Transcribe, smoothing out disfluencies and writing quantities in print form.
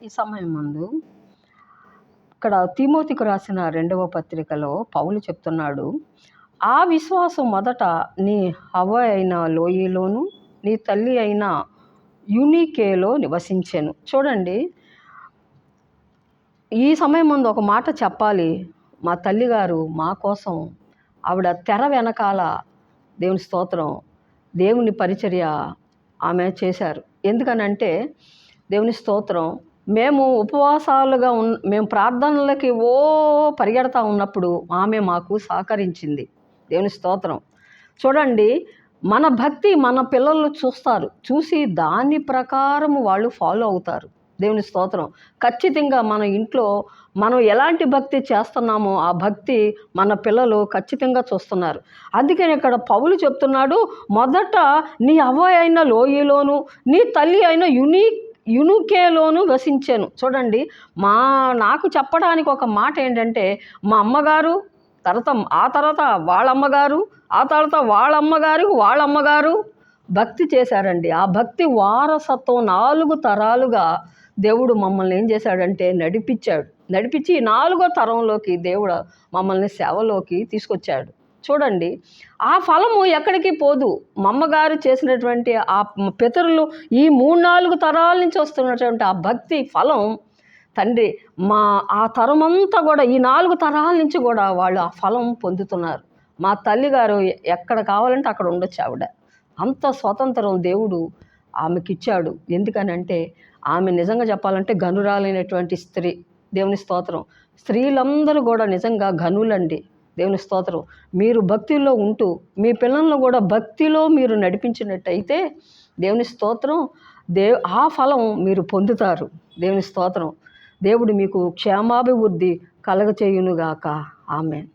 ఈ సమయం ముందు ఇక్కడ తిమోతికి రాసిన 2వ పత్రికలో పౌలు చెప్తున్నాడు, ఆ విశ్వాసం మొదట నీ హవ్వ అయిన లోయలోను నీ తల్లి అయిన యూనికేలో నివసించెను. చూడండి, ఈ సమయం ముందు ఒక మాట చెప్పాలి. మా తల్లిగారు మా కోసం ఆవిడ తెర వెనకాల దేవుని స్తోత్రం దేవుని పరిచర్య ఆమె చేశారు. ఎందుకనంటే దేవుని స్తోత్రం మేము ఉపవాసాలుగా మేము ప్రార్థనలకి పరిగెడతా ఉన్నప్పుడు ఆమె మాకు సహకరించింది. దేవుని స్తోత్రం. చూడండి, మన భక్తి మన పిల్లలు చూస్తారు, చూసి దాని ప్రకారం వాళ్ళు ఫాలో అవుతారు. దేవుని స్తోత్రం. ఖచ్చితంగా మన ఇంట్లో మనం ఎలాంటి భక్తి చేస్తున్నామో ఆ భక్తి మన పిల్లలు ఖచ్చితంగా చూస్తున్నారు. అందుకని ఇక్కడ పౌలు చెప్తున్నాడు, మొదట నీ అవ్వ అయిన లోయలోను నీ తల్లి అయిన యూనికేలోను వసించాను. చూడండి, నాకు చెప్పడానికి ఒక మాట ఏంటంటే, మా అమ్మగారు ఆ తర్వాత వాళ్ళ అమ్మగారు, ఆ తర్వాత వాళ్ళ అమ్మగారు భక్తి చేశారండి. ఆ భక్తి వారసత్వం 4 తరాలుగా దేవుడు మమ్మల్ని ఏం చేశాడంటే నడిపించి 4వ తరంలోకి దేవుడు మమ్మల్ని సేవలోకి తీసుకొచ్చాడు. చూడండి, ఆ ఫలము ఎక్కడికి పోదు. మా అమ్మగారు చేసినటువంటి ఆ పితరులు ఈ 3-4 తరాల నుంచి వస్తున్నటువంటి ఆ భక్తి ఫలం తండ్రి ఆ తరమంతా కూడా ఈ 4 తరాల నుంచి కూడా వాళ్ళు ఆ ఫలం పొందుతున్నారు. మా తల్లిగారు ఎక్కడ కావాలంటే అక్కడ ఉండొచ్చు. ఆవిడ అంత స్వతంత్రం దేవుడు ఆమెకిచ్చాడు. ఎందుకనంటే ఆమె నిజంగా చెప్పాలంటే గనురాలైనటువంటి స్త్రీ. దేవుని స్తోత్రం. స్త్రీలందరూ కూడా నిజంగా గనులండి. దేవుని స్తోత్రం. మీరు భక్తిలో ఉంటూ మీ పిల్లలను కూడా భక్తిలో మీరు నడిపించినట్టయితే దేవుని స్తోత్రం ఆ ఫలం మీరు పొందుతారు. దేవుని స్తోత్రం. దేవుడు మీకు క్షేమాభివృద్ధి కలగచేయునుగాక. ఆమేన్.